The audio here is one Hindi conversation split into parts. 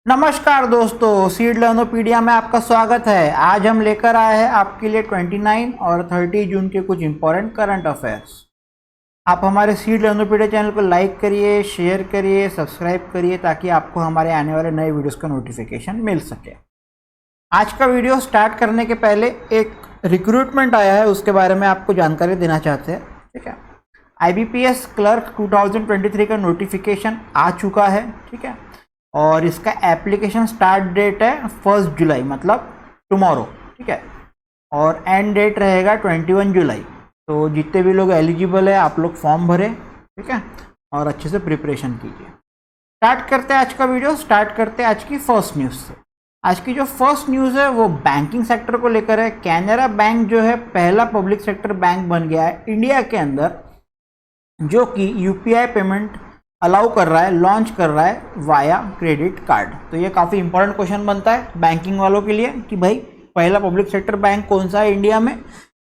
नमस्कार दोस्तों, सीड लर्नोपीडिया में आपका स्वागत है। आज हम लेकर आए हैं आपके लिए 29 और 30 जून के कुछ इंपॉर्टेंट करंट अफेयर्स। आप हमारे सीड लर्नोपीडिया चैनल को लाइक करिए, शेयर करिए, सब्सक्राइब करिए ताकि आपको हमारे आने वाले नए वीडियोस का नोटिफिकेशन मिल सके। आज का वीडियो स्टार्ट करने के पहले एक रिक्रूटमेंट आया है, उसके बारे में आपको जानकारी देना चाहते हैं। ठीक है, IBPS क्लर्क 2023 का नोटिफिकेशन आ चुका है। ठीक है, और इसका एप्लीकेशन स्टार्ट डेट है 1 जुलाई, मतलब टुमारो। ठीक है, और एंड डेट रहेगा 21 जुलाई। तो जितने भी लोग एलिजिबल है आप लोग फॉर्म भरें। ठीक है, और अच्छे से प्रिपरेशन कीजिए। स्टार्ट करते हैं आज का वीडियो। स्टार्ट करते हैं आज की फर्स्ट न्यूज़ से। आज की जो फर्स्ट न्यूज़ है वो बैंकिंग सेक्टर को लेकर है। कैनरा बैंक जो है पहला पब्लिक सेक्टर बैंक बन गया है इंडिया के अंदर जो कि UPI पेमेंट अलाउ कर रहा है, लॉन्च कर रहा है वाया क्रेडिट कार्ड। तो ये काफ़ी इंपॉर्टेंट क्वेश्चन बनता है बैंकिंग वालों के लिए कि भाई पहला पब्लिक सेक्टर बैंक कौन सा है इंडिया में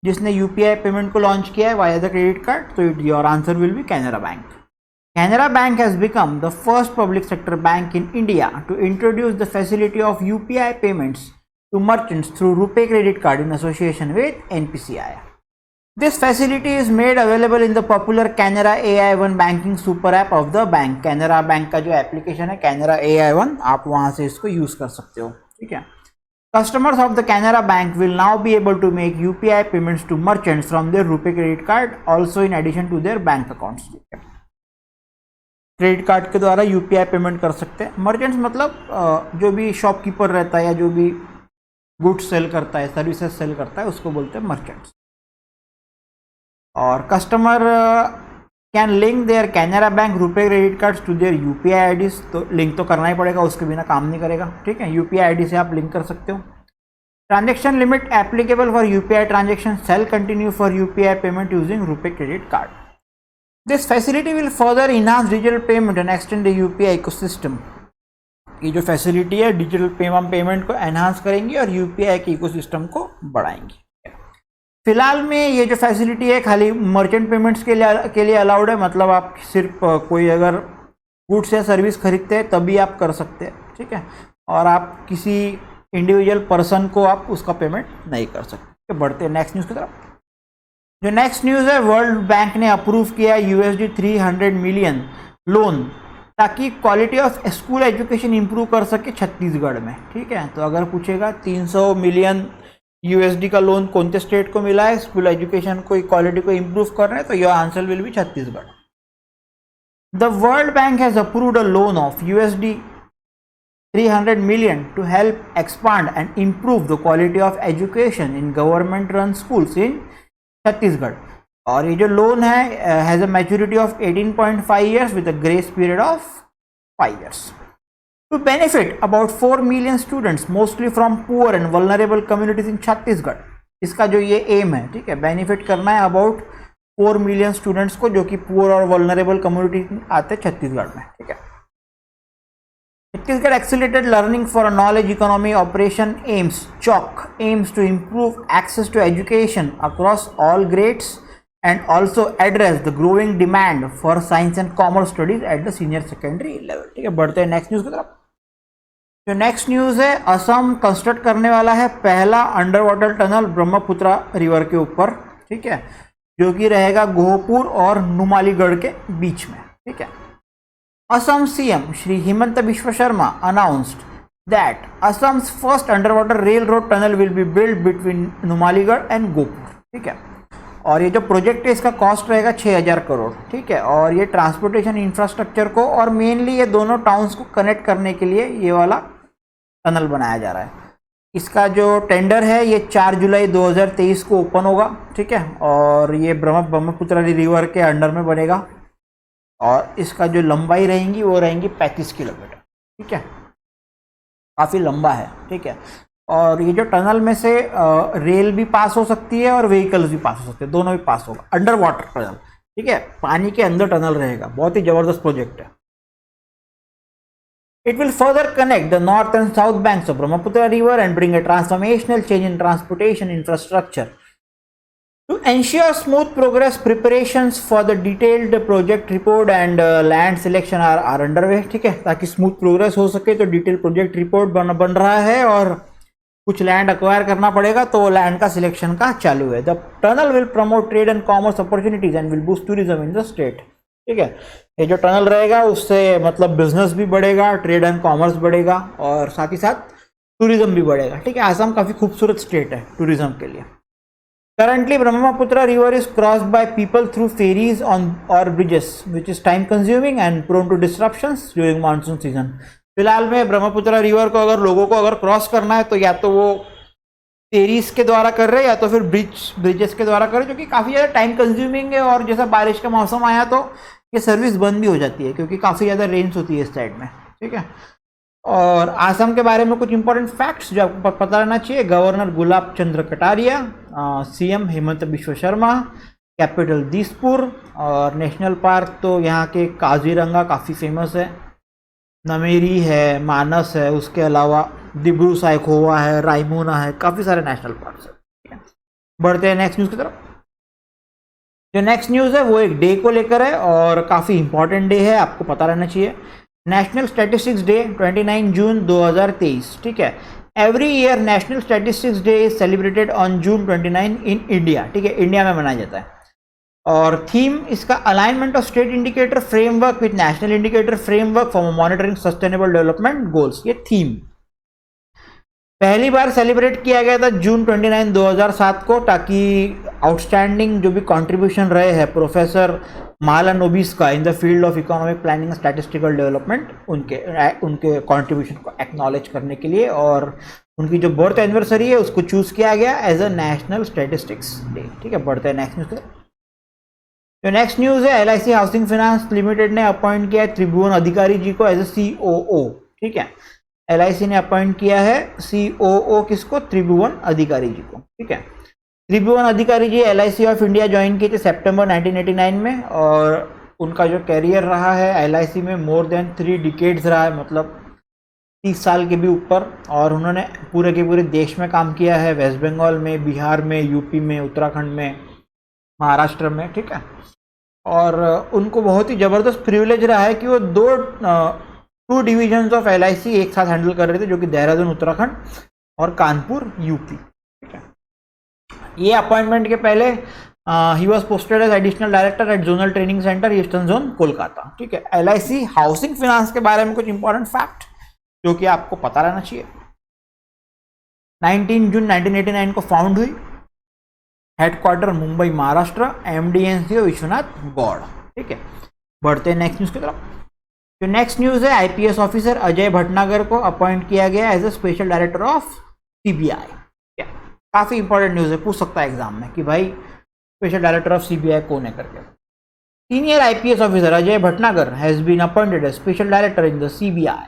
जिसने UPI पेमेंट को लॉन्च किया है वाया द क्रेडिट कार्ड। तो your answer will be Canara Bank. Canara Bank has become the first public sector bank in India to introduce the facility of UPI payments to merchants through RuPay credit card in association with NPCI. This facility is made available in the popular Canara AI1 banking super app of the bank. Canara bank का जो एप्लीकेशन है Canara AI1, आप वहाँ से इसको यूज कर सकते हो। ठीक है, customers of the Canara Bank will now be able to make UPI payments to merchants from their RuPay credit card, also in addition to their bank accounts. ठीक है, क्रेडिट कार्ड के द्वारा UPI पेमेंट कर सकते हैं मर्चेंट्स, मतलब जो भी शॉपकीपर रहता है या जो भी गुड्स सेल करता है, सर्विसेज सेल करता है, उसको बोलते हैं मर्चेंट्स। और customer can link their Canara Bank RuPay credit cards to their UPI IDs। तो लिंक तो करना ही पड़ेगा, उसके बिना काम नहीं करेगा। ठीक है, UPI ID से आप लिंक कर सकते हो। Transaction limit applicable for UPI transaction shall continue for UPI payment using RuPay credit card. This facility will further enhance digital payment and extend the UPI ecosystem. ये जो फैसिलिटी है डिजिटल पेमेंट को एनहांस करेंगी और UPI के इकोसिस्टम को बढ़ाएंगी। फिलहाल में ये जो फैसिलिटी है खाली मर्चेंट पेमेंट्स के लिए अलाउड है, मतलब आप सिर्फ कोई अगर गुड्स या सर्विस खरीदते हैं तभी आप कर सकते हैं। ठीक है, और आप किसी इंडिविजुअल पर्सन को आप उसका पेमेंट नहीं कर सकते। बढ़ते हैं नेक्स्ट न्यूज़ की तरफ। जो नेक्स्ट न्यूज़ है, वर्ल्ड बैंक ने अप्रूव किया $300 मिलियन लोन ताकि quality of school education improve कर सके छत्तीसगढ़ में। ठीक है, तो अगर पूछेगा 300 मिलियन USD का लोन कौन से स्टेट को मिला है स्कूल एजुकेशन को क्वालिटी को इंप्रूव कर रहे हैं, तो your answer will be Chhattisgarh. The World Bank has approved a loan of $300 million to help expand and improve the quality of education in government run schools in Chhattisgarh. और ये जो लोन है has a maturity of 18.5 years with a grace period of 5 years to benefit about 4 million students mostly from poor and vulnerable communities in Chhattisgarh. इसका जो ये एम है, ठीक है, बेनिफिट करना है अबाउट 4 मिलियन स्टूडेंट्स को जो कि पुअर और वल्नरेबल कम्युनिटी आते हैं छत्तीसगढ़ में। ठीक है, Chhattisgarh accelerated learning for a knowledge economy operation aims to improve access to education across all grades and also address the growing demand for science and commerce studies at the senior secondary level। ठीक है, बढ़ते हैं नेक्स्ट न्यूज़ की तरफ। जो नेक्स्ट न्यूज़ है, असम कंस्ट्रक्ट करने वाला है पहला under water tunnel Brahmaputra river के ऊपर। ठीक है, जो कि रहेगा गोहपुर और नुमालीगढ़ के बीच में। ठीक है, Assam CM Shri Himanta Biswa Sarma announced that Assam's first under water rail road tunnel will be build between Numaligarh and Gohpur. ठीक है, और ये जो प्रोजेक्ट है इसका कॉस्ट रहेगा 6000 करोड़। ठीक है, और ये ट्रांसपोर्टेशन इंफ्रास्ट्रक्चर को और मेनली ये दोनों टाउन्स को कनेक्ट करने के लिए ये वाला टनल बनाया जा रहा है। इसका जो टेंडर है ये 4 जुलाई 2023 को ओपन होगा। ठीक है, और ये ब्रह्मपुत्र रिवर के अंडर में बनेगा और इसका जो लंबाई रहेंगी वो रहेंगी 35 किलोमीटर। ठीक है, काफ़ी लंबा है। ठीक है, और ये जो टनल में से रेल भी पास हो सकती है और व्हीकल्स भी पास हो सकते हैं, दोनों भी पास होगा। अंडर वाटर टनल, ठीक है, पानी के अंदर टनल रहेगा। बहुत ही जबरदस्त प्रोजेक्ट है। It will further connect the north and south banks of Brahmaputra river and bring a transformational change in transportation infrastructure To ensure smooth progress, preparations for the detailed project report and land selection are underway. ठीक है, ताकि स्मूथ प्रोग्रेस हो सके तो डिटेल प्रोजेक्ट रिपोर्ट बन रहा है और कुछ लैंड अक्वायर करना पड़ेगा, तो लैंड का सिलेक्शन का चालू है. The tunnel will promote trade and commerce opportunities and will boost tourism in the state. ठीक है, ये जो टनल रहेगा उससे मतलब बिजनेस भी बढ़ेगा, ट्रेड एंड कॉमर्स बढ़ेगा और साथ ही साथ टूरिज्म भी बढ़ेगा. ठीक है, आसाम काफ़ी खूबसूरत स्टेट है टूरिज्म के लिए. Currently, Brahmaputra River is crossed by people through ferries or bridges, which is time consuming and prone to disruptions during monsoon season. फिलहाल में ब्रह्मपुत्र रिवर को लोगों को अगर क्रॉस करना है तो या तो वो फेरीज के द्वारा कर रहे हैं या तो फिर ब्रिजेस के द्वारा कर रहे हैं, जो कि काफ़ी ज़्यादा टाइम कंज्यूमिंग है. और जैसा बारिश का मौसम आया तो ये सर्विस बंद भी हो जाती है क्योंकि काफ़ी ज़्यादा रेंज होती है इस साइड में. ठीक है, और आसाम के बारे में कुछ इंपॉर्टेंट फैक्ट्स जो आपको पता रहना चाहिए. गवर्नर गुलाब चंद्र कटारिया, सीएम हेमंत बिश्व शर्मा, कैपिटल दिसपुर, और नेशनल पार्क तो यहाँ के काजीरंगा काफ़ी फेमस है, नमेरी है, मानस है, उसके अलावा दिब्रू साइखोवा है, रायमोना है, काफ़ी सारे नेशनल पार्क है. ठीक है, बढ़ते हैं नेक्स्ट न्यूज़ की तरफ. जो नेक्स्ट न्यूज़ है वो एक डे को लेकर है और काफ़ी इंपॉर्टेंट डे है, आपको पता रहना चाहिए. नेशनल स्टैटिस्टिक्स डे 29 जून 2023. ठीक है, every year national Statistics day is celebrated on June 29 in India. ठीक है, इंडिया में मनाया जाता है. और थीम इसका alignment of state indicator framework with national indicator framework for monitoring sustainable development goals. ये थीम पहली बार सेलिब्रेट किया गया था जून 29 2007 को, ताकि आउटस्टैंडिंग जो भी कंट्रीब्यूशन रहे हैं प्रोफेसर मालानोबिस का in the field of economic planning and statistical development, उनके कंट्रीब्यूशन को एक्नॉलेज करने के लिए और उनकी जो बर्थ एनिवर्सरी है उसको चूज किया गया as a National Statistics Day. ठीक है, बढ़ते हैं नेक्स्ट न्यूज़ पे. जो नेक्स्ट न्यूज़ है, LIC हाउसिंग फाइनेंस लिमिटेड ने अपॉइंट किया है त्रिभुवन अधिकारी जी को एज अ COO. ठीक है, LIC ने अपॉइंट किया है COO किसको? त्रिभुवन अधिकारी जी को. ठीक है, त्रिभुवन अधिकारी जी LIC ऑफ इंडिया ज्वाइन किए थे सितंबर 1989 में और उनका जो कैरियर रहा है LIC में मोर देन 3 डिकेड्स रहा है, मतलब 30 साल के भी ऊपर. और उन्होंने पूरे के पूरे देश में काम किया है, वेस्ट बंगाल में, बिहार में, यूपी में, उत्तराखंड में, महाराष्ट्र में. ठीक है, और उनको बहुत ही ज़बरदस्त प्रिविलेज रहा है कि वो 2 डिविजन्स ऑफ LIC एक साथ हैंडल कर रहे थे, जो कि देहरादून उत्तराखंड और कानपुर यूपी. ठीक है, ये अपॉइंटमेंट के पहले ही was posted as additional director at zonal training centre eastern zone Kolkata. ठीक है, LIC हाउसिंग फाइनेंस के बारे में कुछ इंपॉर्टेंट फैक्ट जो कि आपको पता रहना चाहिए. 19 जून 1989 को फाउंड हुई, headquarter Mumbai Maharashtra, MD and CEO Vishwanath Gaur. ठीक है, बढ़ते हैं नेक्स्ट न्यूज़ की तरफ. जो नेक्स्ट न्यूज़ है, IPS ऑफिसर अजय भटनागर को अपॉइंट किया गया as a special director of CBI. काफ़ी इंपॉर्टेंट न्यूज़ है, पूछ सकता है एग्जाम में कि भाई स्पेशल डायरेक्टर ऑफ CBI कौन है करके. Senior IPS officer Ajay Bhatnagar has been appointed as special director in the CBI.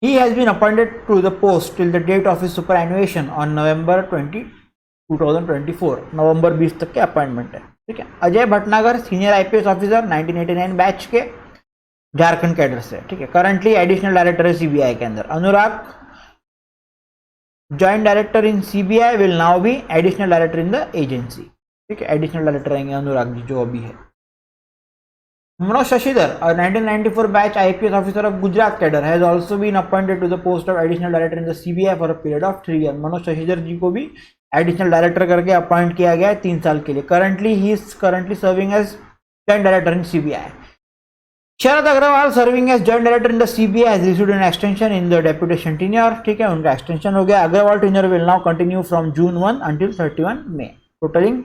He has been appointed to the post till the date of his superannuation on November 2024. नवंबर 20 तक के अपॉइंटमेंट है. ठीक है, Ajay Bhatnagar senior IPS officer 1989 batch के झारखंड कैडर से. ठीक है, करंटली एडिशनल डायरेक्टर है CBI के अंदर. Anurag joint director in CBI will now be additional director in the agency. ठीक है, एडिशनल डायरेक्टर रहेंगे अनुराग जी जो अभी है. Manoj Shashidhar, a 1994 batch IPS officer of Gujarat cadre, has also been appointed to the post of additional director in the CBI for a period of 3 years. Manoj Shashidhar जी को भी एडिशनल डायरेक्टर करके अपॉइंट किया गया है 3 साल के लिए. Currently he is currently serving as joint director in CBI. Sharad Agarwal serving as joint director in the CBI has received an extension in the deputation tenure. ठीक है, उनका एक्सटेंशन हो गया. Agarwal tenure will now continue from June 1 until 31 May, totalling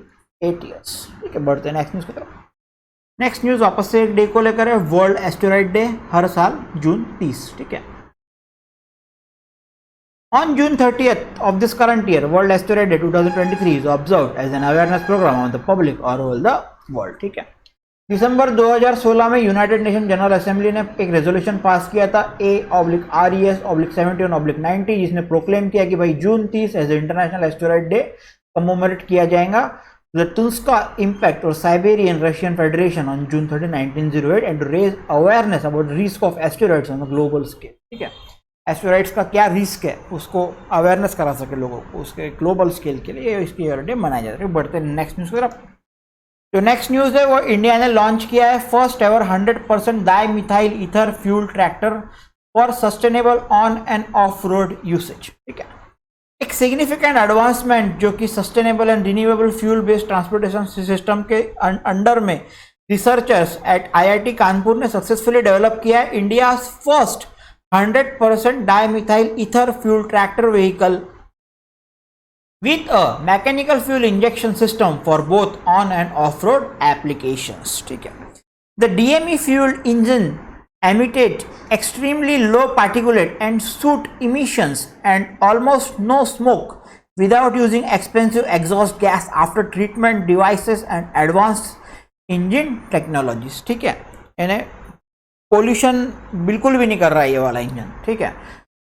8 years. ठीक है, बढ़ते हैं नेक्स्ट न्यूज़ की तरफ. नेक्स्ट न्यूज़ वापस से एक डे को लेकर है, वर्ल्ड एस्टेरॉइड डे, हर साल जून 30. ठीक है, on June 30th of this current year world asteroid day 2023 is observed as an awareness programme on the public और ऑल द वर्ल्ड. ठीक है, दिसंबर 2016 में यूनाइटेड नेशन जनरल असेंबली ने एक रेजोल्यूशन पास किया था A/RES/71/90, जिसने प्रोक्लेम किया कि भाई जून 30 एज इंटरनेशनल एस्टेरॉइड डे कमोमेरेट किया जाएगा. The Tunska impact or Siberian Russian Federation on June 30, 1908 and to raise awareness about the risk of asteroids on a global scale. ठीक है, एस्टेरॉइड्स का क्या रिस्क है उसको अवेयरनेस करा सके लोगों को, उसके ग्लोबल स्केल के लिए इसकी ईयर डे मनाया जाता है। बढ़ते हैं नेक्स्ट न्यूज़ की तरफ। जो नेक्स्ट न्यूज़ है वो इंडिया ने लॉन्च किया है first ever 100% di methyl ether fuel tractor for sustainable on end of road usage. ठीक है, एक सिग्निफिकेंट एडवांसमेंट जो कि sustainable and renewable fuel based transportation system के अंडर में रिसर्चर्स एट IIT कानपुर ने सक्सेसफुली डेवलप किया है India first 100% dimethyl ether fuel tractor vehicle with a mechanical fuel injection system for both on and off-road applications. ठीक है, the DME fueled engine emitted extremely low particulate and soot emissions and almost no smoke without using expensive exhaust gas after treatment devices and advanced engine technologies. ठीक है, यानी पोल्यूशन बिल्कुल भी नहीं कर रहा है ये वाला इंजन। ठीक है,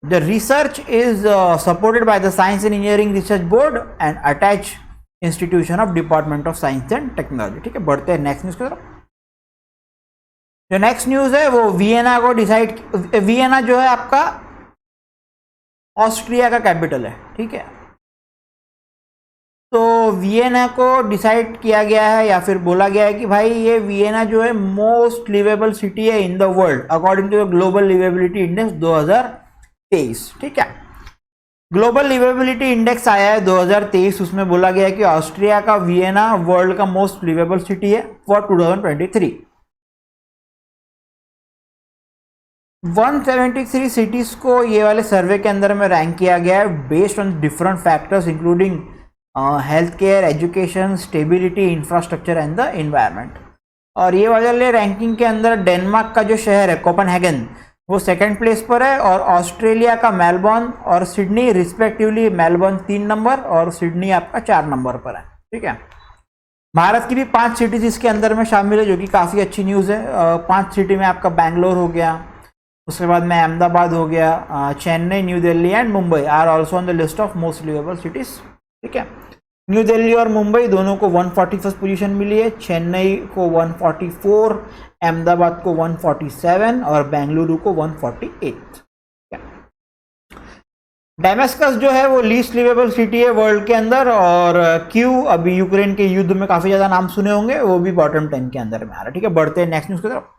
the research is supported by the Science and Engineering Research Board and attached institution of Department of Science and Technology. ठीक है, बढ़ते हैं नेक्स्ट न्यूज़ की तरफ। जो नेक्स्ट न्यूज़ है वो वियना को डिसाइड, वियना जो है आपका ऑस्ट्रिया का कैपिटल है। ठीक है, तो वियना को डिसाइड किया गया है या फिर बोला गया है कि भाई ये वियना जो है मोस्ट लिवेबल सिटी है in the world according to global liveability index 2023। ठीक है, ग्लोबल लिवेबिलिटी इंडेक्स आया है 2023, उसमें बोला गया है कि ऑस्ट्रिया का वियना वर्ल्ड का मोस्ट लिवेबल सिटी है फॉर 2023। 173 सिटीज को ये वाले सर्वे के अंदर में रैंक किया गया है based on different factors including health care, education, stability, infrastructure and the environment. और ये वाले रैंकिंग के अंदर डेनमार्क का जो शहर है कोपेनहेगन वो सेकंड प्लेस पर है और ऑस्ट्रेलिया का मेलबर्न और सिडनी रिस्पेक्टिवली, मेलबर्न 3 नंबर और सिडनी आपका 4 नंबर पर है। ठीक है, भारत की भी 5 सिटीज इसके अंदर में शामिल है जो कि काफ़ी अच्छी न्यूज़ है। 5 सिटी में आपका बैंगलोर हो गया, उसके बाद में अहमदाबाद हो गया, Chennai, new Delhi and Mumbai are also on the list of most liveable cities. ठीक है, न्यू दिल्ली और मुंबई दोनों को 141st पोजीशन मिली है, चेन्नई को 144, अहमदाबाद को 147 और बेंगलुरु को 148। डेमेस्कस जो है वो लीस्ट लिवेबल सिटी है वर्ल्ड के अंदर और क्यू अभी यूक्रेन के युद्ध में काफ़ी ज़्यादा नाम सुने होंगे, वो भी बॉटम 10 के अंदर में आ रहा है। ठीक है, बढ़ते हैं नेक्स्ट न्यूज़ की तरफ।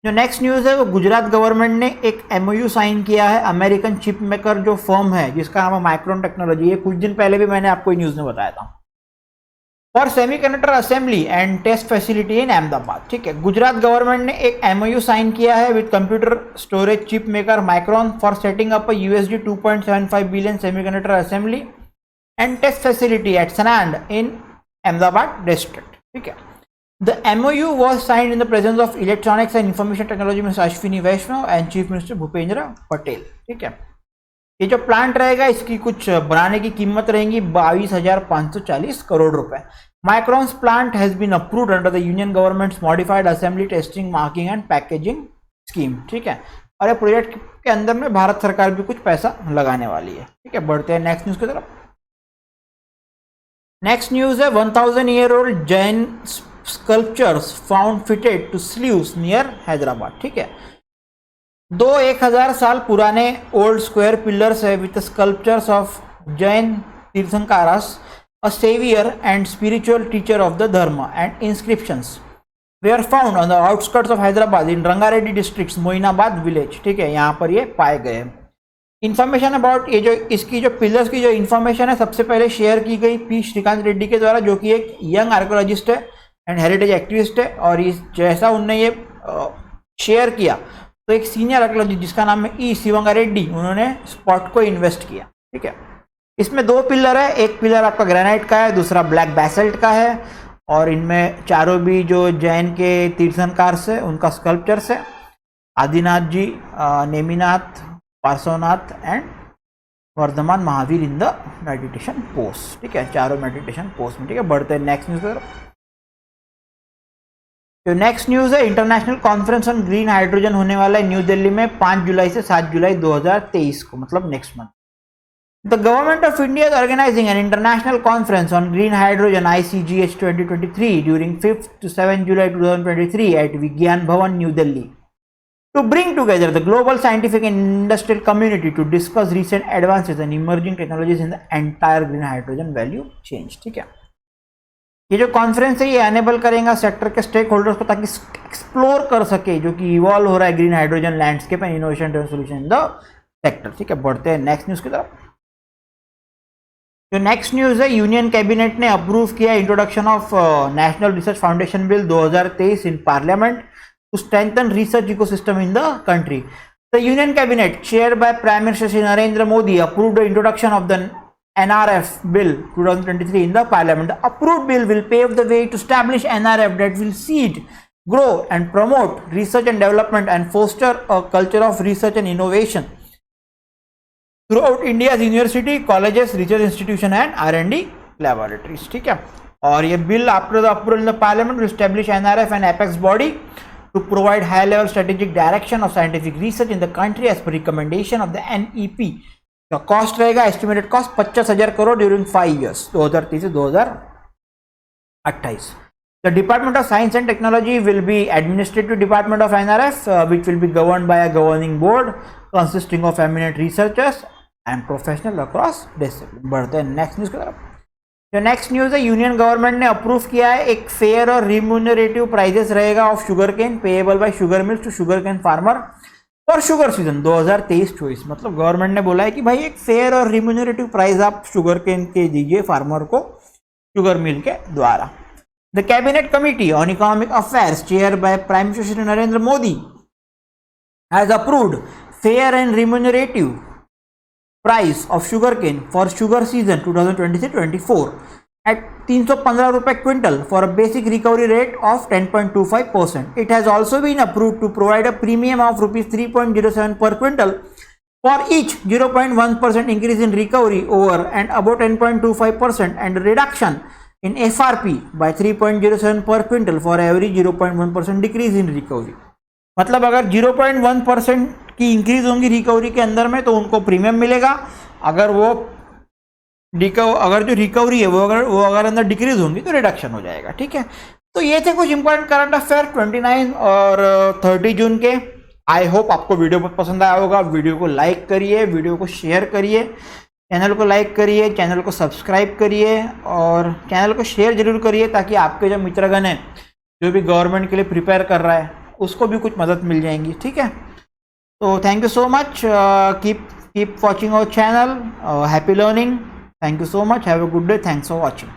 जो नेक्स्ट न्यूज़ है वो गुजरात गवर्नमेंट ने एक MOU साइन किया है अमेरिकन चिप मेकर जो फर्म है जिसका नाम है माइक्रोन टेक्नोलॉजी। ये कुछ दिन पहले भी मैंने आपको न्यूज़ में बताया था, for semiconductor assembly and test facility in Ahmedabad. ठीक है, गुजरात गवर्नमेंट ने एक MOU साइन किया है with computer storage chip maker Micron for setting up USD 2.75 billion semiconductor assembly and test facility at Sanand in Ahmedabad district. ठीक है, The MOU was signed in the presence of Electronics and Information Technology Minister Ashwini Vaishnav and Chief Minister Bhupendra Patel। ठीक है, ये जो प्लांट रहेगा इसकी कुछ बनाने की कीमत रहेगी 22,540 करोड़ रुपए। Micron's plant has been approved under the union government's modified assembly testing marking and packaging scheme. ठीक है, और ये प्रोजेक्ट के अंदर में भारत सरकार भी कुछ पैसा लगाने वाली है। ठीक है, बढ़ते हैं नेक्स्ट न्यूज की तरफ। नेक्स्ट न्यूज है 1000-year-old Jain sculptures found fitted to sleeves near Hyderabad. ठीक है, 1000 साल पुराने ओल्ड स्क्वायर पिलर्स है with sculptures of Jain tirthankaras, a saviour and spiritual teacher of the dharma and inscriptions they are found on the outskirts of Hyderabad in Rangareddy district Moinabad village. ठीक है, यहाँ पर ये पाए गए। इन्फॉर्मेशन अबाउट ये जो इसकी जो पिलर्स की जो इन्फॉर्मेशन है सबसे पहले शेयर की गई पी श्रीकांत रेड्डी के द्वारा जो कि एक यंग आर्कोलॉजिस्ट है एंड हेरिटेज एक्टिविस्ट है। और इस जैसा उनने ये शेयर किया तो एक सीनियर आर्कोलॉजिस्ट जिसका नाम है ई शिवंगा रेड्डी, उन्होंने स्पॉट को इन्वेस्ट किया। ठीक है, इसमें 2 पिलर है, एक पिलर आपका ग्रेनाइट का है, दूसरा ब्लैक बैसल्ट का है और इनमें चारों भी जो जैन के तीर्थंकर से उनका स्कल्पचर्स है, Adinath ji, Neminath, Parshvanath and Vardhaman Mahavir in the meditation post. ठीक है, चारों मेडिटेशन पोस्ट में। ठीक है, बढ़ते हैं नेक्स्ट न्यूज पर। तो नेक्स्ट न्यूज है international conference on green hydrogen होने वाला है न्यू दिल्ली में 5 जुलाई से 7 जुलाई 2023 को, मतलब next month. The government of India is organising an international conference on green hydrogen ICGH 2023 during 5 to 7 July 2023 at Vigyan Bhawan New Delhi. to bring together the global scientific and industrial community to discuss recent advances and emerging technologies in the entire green hydrogen value chain। ठीक है, ये जो कॉन्फ्रेंस है ये एनेबल करेगा सेक्टर के स्टेक होल्डर्स को ताकि एक्सप्लोर कर सके जो कि इवॉल्व हो रहा है green hydrogen landscape and innovation driven solution in the sector. ठीक है, बढ़ते हैं नेक्स्ट न्यूज की तरफ। जो नेक्स्ट न्यूज है, यूनियन कैबिनेट ने अप्रूव किया introduction of national research foundation bill 2023 in parliament to strengthen research ecosystem in the country. The Union Cabinet, chaired by Prime Minister Shri Narendra Modi, approved the introduction of the NRF Bill 2023 in the Parliament. The approved bill will pave the way to establish NRF that will seed, grow and promote research and development and foster a culture of research and innovation throughout India's university, colleges, research institution and R&D laboratories। ठीक है, और ये bill after the approval in the Parliament will establish NRF and apex body to provide high level strategic direction of scientific research in the country as per recommendation of the NEP। तो कॉस्ट रहेगा, estimated cost 50,000 crore during 5 years 2030 से 2028। The Department of Science and Technology will be administrative department of NRF, which will be governed by a governing board consisting of eminent researchers and professionals across discipline। बढ़ते हैं नेक्स्ट न्यूज की तरफ। जो नेक्स्ट न्यूज है, यूनियन गवर्नमेंट ने अप्रूव किया है एक फेयर और रिम्यूनरेटिव प्राइजेस रहेगा of sugar cane payable by sugar mills to sugar cane farmer for sugar season 2023-24। मतलब गवर्नमेंट ने बोला है कि भाई एक फेयर और रिम्यूनरेटिव प्राइस आप शुगर केन के दीजिए फार्मर को शुगर मिल के द्वारा। The cabinet committee on economic affairs chair by prime minister Shri Narendra Modi has approved fair and remunerative price of sugar cane for sugar season 2023-24 at 315 रुपए quintal for a basic recovery rate of 10.25%। It has also been approved to provide a premium of rupees 3.07 per quintal for each 0.1% increase in recovery over and above 10.25% and reduction in FRP by 3.07 per quintal for every 0.1% decrease in recovery। मतलब अगर 0.1% की इंक्रीज होंगी रिकवरी के अंदर में तो उनको प्रीमियम मिलेगा, अगर जो रिकवरी है वो अगर अंदर डिक्रीज होंगी तो रिडक्शन हो जाएगा। ठीक है, तो ये थे कुछ इंपॉर्टेंट करंट अफेयर 29 और 30 जून के। आई होप आपको वीडियो बहुत पसंद आया होगा। वीडियो को लाइक करिए, वीडियो को शेयर करिए, चैनल को लाइक करिए, चैनल को सब्सक्राइब करिए और चैनल को शेयर जरूर करिए ताकि आपके जो मित्रगण हैं जो भी गवर्नमेंट के लिए प्रिपेयर कर रहा है उसको भी कुछ मदद मिल जाएंगी। ठीक है, तो thank you so much, keep watching our channel, happy learning, thank you so much, have a good day, thanks for watching.